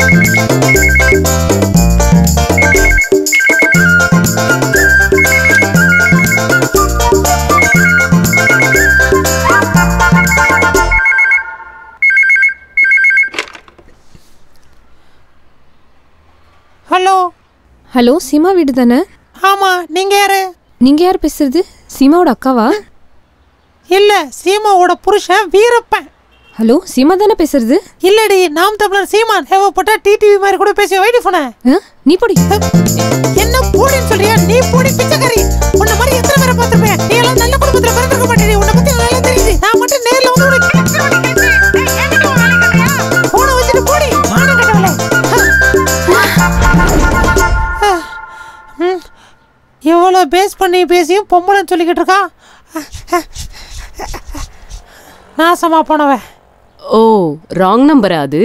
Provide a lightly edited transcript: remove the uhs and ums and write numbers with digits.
Hello hello, Seema வீடு தானே? ஆமா, நீங்க யாரு? நீங்க யார் பேசுறது? சீமாவோட அக்காவா? இல்ல, சீமாவோட புருஷன் வீரப்பன். ஹலோ, சீமா தானே பேசுறது? இல்லடி, நாம் தமிழர் சீமான். தேவைப்பட்டா டிடிவி மாதிரி கூட பேசி வைடி போன. நீ போடி. என்ன போடின்னு சொல்றியா? நீ போடி பிச்சைக்காரி. உன்ன மாதிரி எத்தனை பேரை பார்த்திருப்பேன். நீ எல்லாம் நல்ல குடும்பத்துல பிறந்திருக்க மாட்டேடி. உன்னை பத்தி நல்லா தெரியுது. நான் மட்டும் நேர்ல வந்து போன வச்சுட்டு போடி. மானம் கட்டவளே. எவ்வளோ பேஸ் பண்ணி பேசியும் பொம்பளைன்னு சொல்லிக்கிட்டு இருக்கா. நாசமா போனவன். ஓ, ராங் நம்பரா அது?